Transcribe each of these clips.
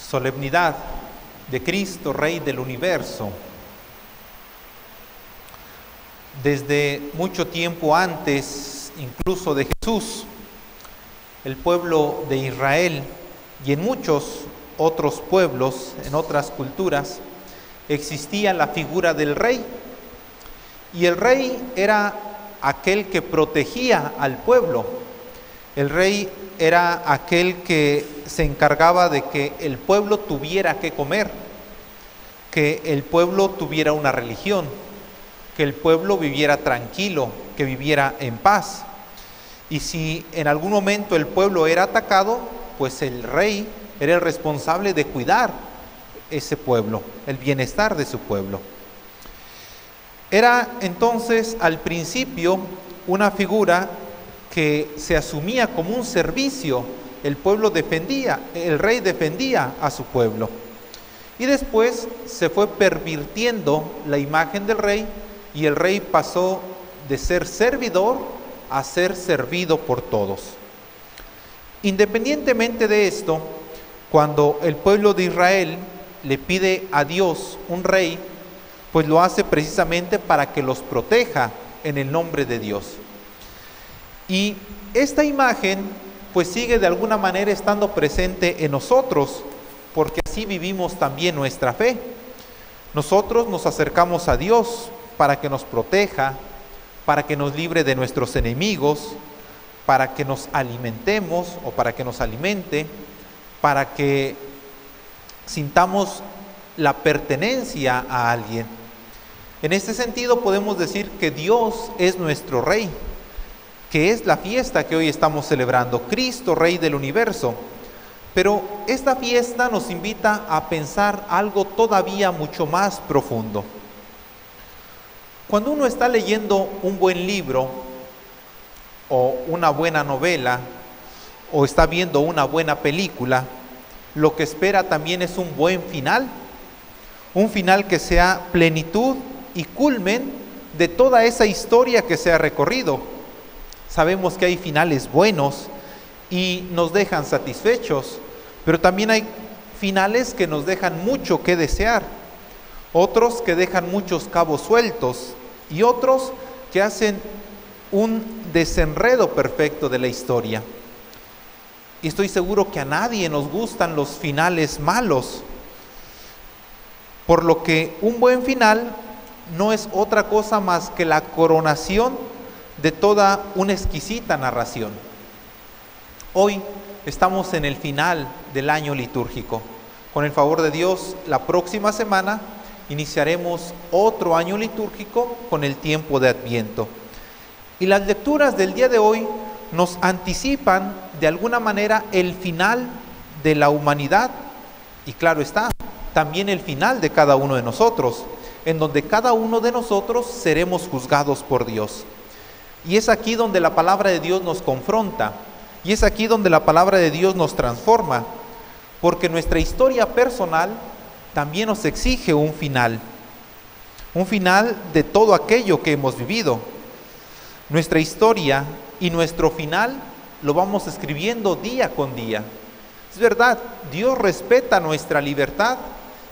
Solemnidad de Cristo, Rey del universo. Desde mucho tiempo antes, incluso de Jesús, el pueblo de Israel y en muchos otros pueblos, en otras culturas, existía la figura del rey. Y el rey era aquel que protegía al pueblo. El rey era aquel que se encargaba de que el pueblo tuviera que comer, que el pueblo tuviera una religión, que el pueblo viviera tranquilo, que viviera en paz. Y si en algún momento el pueblo era atacado, pues el rey era el responsable de cuidar ese pueblo, el bienestar de su pueblo. Era entonces al principio una figura que se asumía como un servicio. El pueblo defendía, el rey defendía a su pueblo. Y después se fue pervirtiendo la imagen del rey y el rey pasó de ser servidor a ser servido por todos. Independientemente de esto, cuando el pueblo de Israel le pide a Dios un rey, pues lo hace precisamente para que los proteja en el nombre de Dios. Y esta imagen pues sigue de alguna manera estando presente en nosotros, porque así vivimos también nuestra fe. Nosotros nos acercamos a Dios para que nos proteja, para que nos libre de nuestros enemigos, para que nos alimentemos o para que nos alimente, para que sintamos la pertenencia a alguien. En este sentido podemos decir que Dios es nuestro Rey, que es la fiesta que hoy estamos celebrando, Cristo, Rey del universo. Pero esta fiesta nos invita a pensar algo todavía mucho más profundo. Cuando uno está leyendo un buen libro o una buena novela o está viendo una buena película, lo que espera también es un buen final, un final que sea plenitud y culmen de toda esa historia que se ha recorrido. Sabemos que hay finales buenos y nos dejan satisfechos, pero también hay finales que nos dejan mucho que desear, otros que dejan muchos cabos sueltos y otros que hacen un desenredo perfecto de la historia. Y estoy seguro que a nadie nos gustan los finales malos, por lo que un buen final no es otra cosa más que la coronación de toda una exquisita narración. Hoy estamos en el final del año litúrgico. Con el favor de Dios, la próxima semana iniciaremos otro año litúrgico con el tiempo de Adviento. Y las lecturas del día de hoy nos anticipan de alguna manera el final de la humanidad y claro está, también el final de cada uno de nosotros, en donde cada uno de nosotros seremos juzgados por Dios. Y es aquí donde la palabra de Dios nos confronta, y es aquí donde la palabra de Dios nos transforma, porque nuestra historia personal también nos exige un final de todo aquello que hemos vivido. Nuestra historia y nuestro final lo vamos escribiendo día con día. Es verdad, Dios respeta nuestra libertad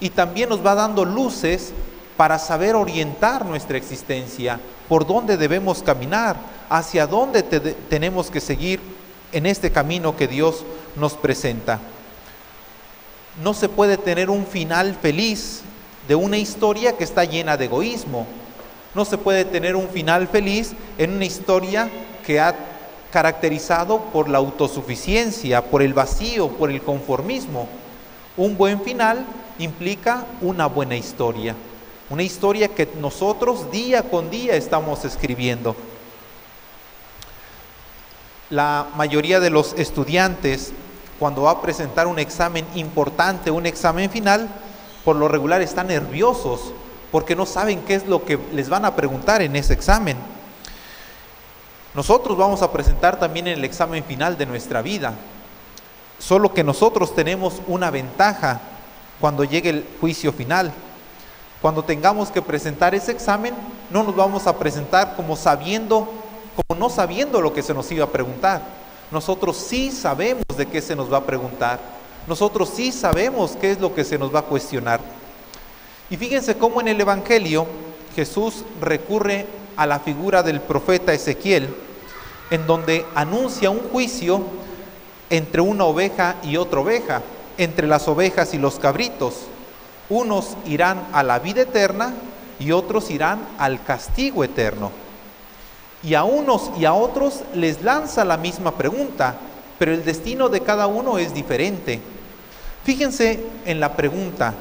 y también nos va dando luces para saber orientar nuestra existencia, por dónde debemos caminar, hacia dónde tenemos que seguir en este camino que Dios nos presenta. No se puede tener un final feliz de una historia que está llena de egoísmo. No se puede tener un final feliz en una historia que ha caracterizado por la autosuficiencia, por el vacío, por el conformismo. Un buen final implica una buena historia. Una historia que nosotros día con día estamos escribiendo. La mayoría de los estudiantes, cuando va a presentar un examen importante, un examen final, por lo regular están nerviosos porque no saben qué es lo que les van a preguntar en ese examen. Nosotros vamos a presentar también el examen final de nuestra vida, solo que nosotros tenemos una ventaja cuando llegue el juicio final. Cuando tengamos que presentar ese examen, no nos vamos a presentar como no sabiendo lo que se nos iba a preguntar. Nosotros sí sabemos de qué se nos va a preguntar. nosotros sí sabemos qué es lo que se nos va a cuestionar. Y fíjense cómo en el Evangelio Jesús recurre a la figura del profeta Ezequiel, en donde anuncia un juicio entre una oveja y otra oveja, entre las ovejas y los cabritos. Unos irán a la vida eterna y otros irán al castigo eterno. Y a unos y a otros les lanza la misma pregunta, pero el destino de cada uno es diferente. Fíjense en la pregunta: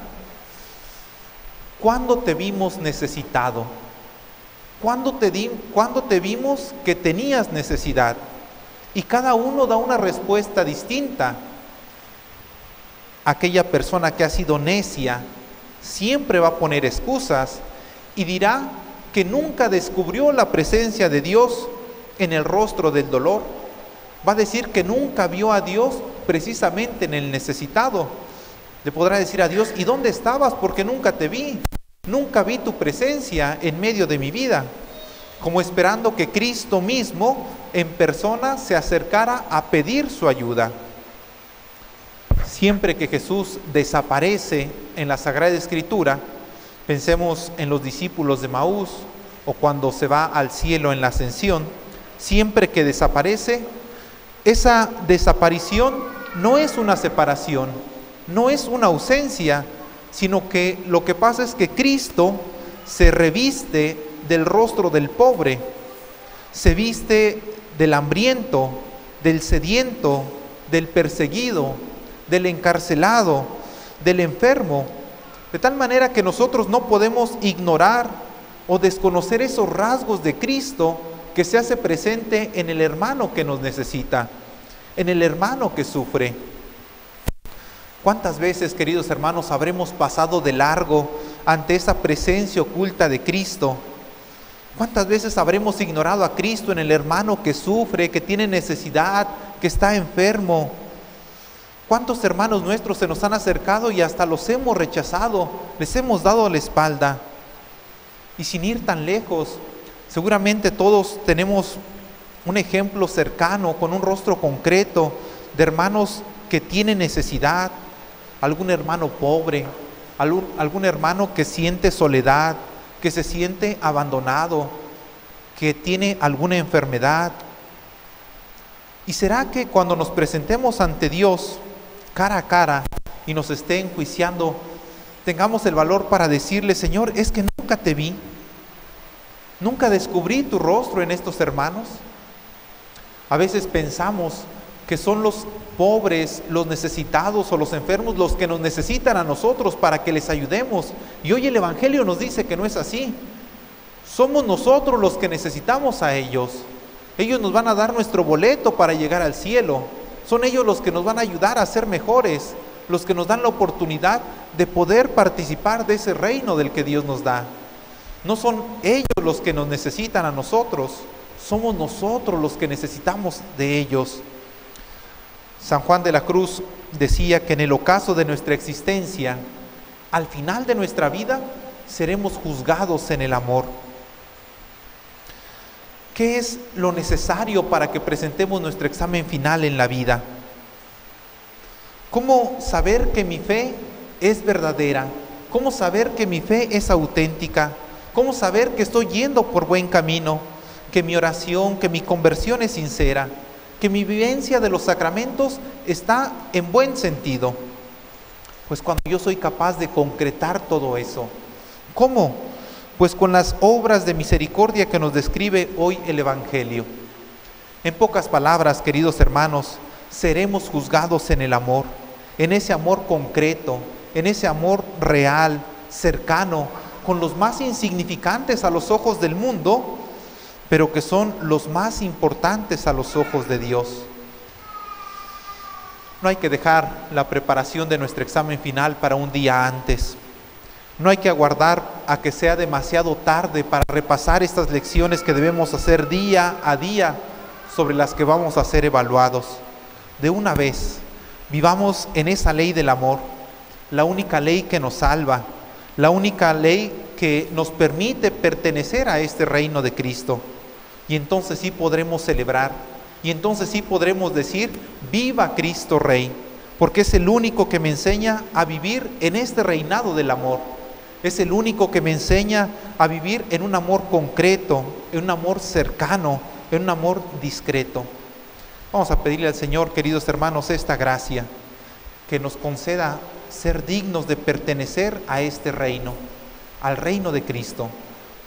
¿cuándo te vimos necesitado? ¿Cuándo te vimos que tenías necesidad? Y cada uno da una respuesta distinta. Aquella persona que ha sido necia siempre va a poner excusas y dirá que nunca descubrió la presencia de Dios en el rostro del dolor. Va a decir que nunca vio a Dios precisamente en el necesitado. Le podrá decir a Dios: ¿y dónde estabas? Porque nunca te vi. Nunca vi tu presencia en medio de mi vida. Como esperando que Cristo mismo en persona se acercara a pedir su ayuda. Siempre que Jesús desaparece en la Sagrada Escritura, pensemos en los discípulos de Maús o cuando se va al cielo en la ascensión, siempre que desaparece, esa desaparición no es una separación, no es una ausencia, sino que lo que pasa es que Cristo se reviste del rostro del pobre, se viste del hambriento, del sediento, del perseguido, del encarcelado, del enfermo, de tal manera que nosotros no podemos ignorar o desconocer esos rasgos de Cristo que se hace presente en el hermano que nos necesita, en el hermano que sufre. ¿Cuántas veces, queridos hermanos, habremos pasado de largo ante esa presencia oculta de Cristo? ¿Cuántas veces habremos ignorado a Cristo en el hermano que sufre, que tiene necesidad, que está enfermo? ¿Cuántos hermanos nuestros se nos han acercado y hasta los hemos rechazado, les hemos dado la espalda? Y sin ir tan lejos, seguramente todos tenemos un ejemplo cercano, con un rostro concreto, de hermanos que tienen necesidad, algún hermano pobre, algún hermano que siente soledad, que se siente abandonado, que tiene alguna enfermedad. ¿Y será que cuando nos presentemos ante Dios cara a cara y nos esté enjuiciando, tengamos el valor para decirle: Señor, es que nunca te vi, nunca descubrí tu rostro en estos hermanos? A veces pensamos que son los pobres, los necesitados o los enfermos los que nos necesitan a nosotros para que les ayudemos. Y hoy el Evangelio nos dice que no es así. Somos nosotros los que necesitamos a ellos. Ellos nos van a dar nuestro boleto para llegar al cielo. Son ellos los que nos van a ayudar a ser mejores, los que nos dan la oportunidad de poder participar de ese reino del que Dios nos da. No son ellos los que nos necesitan a nosotros, somos nosotros los que necesitamos de ellos. San Juan de la Cruz decía que en el ocaso de nuestra existencia, al final de nuestra vida, seremos juzgados en el amor. ¿Qué es lo necesario para que presentemos nuestro examen final en la vida? ¿Cómo saber que mi fe es verdadera? ¿Cómo saber que mi fe es auténtica? ¿Cómo saber que estoy yendo por buen camino? Que mi oración, que mi conversión es sincera, que mi vivencia de los sacramentos está en buen sentido. Pues cuando yo soy capaz de concretar todo eso. ¿Cómo? Pues con las obras de misericordia que nos describe hoy el Evangelio. En pocas palabras, queridos hermanos, seremos juzgados en el amor, en ese amor concreto, en ese amor real, cercano, con los más insignificantes a los ojos del mundo, pero que son los más importantes a los ojos de Dios. No hay que dejar la preparación de nuestro examen final para un día antes. No hay que aguardar a que sea demasiado tarde para repasar estas lecciones que debemos hacer día a día, sobre las que vamos a ser evaluados. De una vez, vivamos en esa ley del amor, la única ley que nos salva, la única ley que nos permite pertenecer a este reino de Cristo. Y entonces sí podremos celebrar, y entonces sí podremos decir: viva Cristo Rey, porque es el único que me enseña a vivir en este reinado del amor. Es el único que me enseña a vivir en un amor concreto, en un amor cercano, en un amor discreto. Vamos a pedirle al Señor, queridos hermanos, esta gracia, que nos conceda ser dignos de pertenecer a este reino, al reino de Cristo,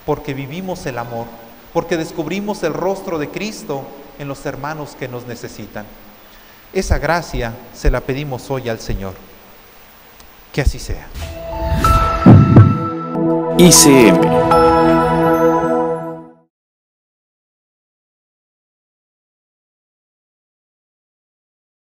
porque vivimos el amor, porque descubrimos el rostro de Cristo en los hermanos que nos necesitan. Esa gracia se la pedimos hoy al Señor. Que así sea. ICM,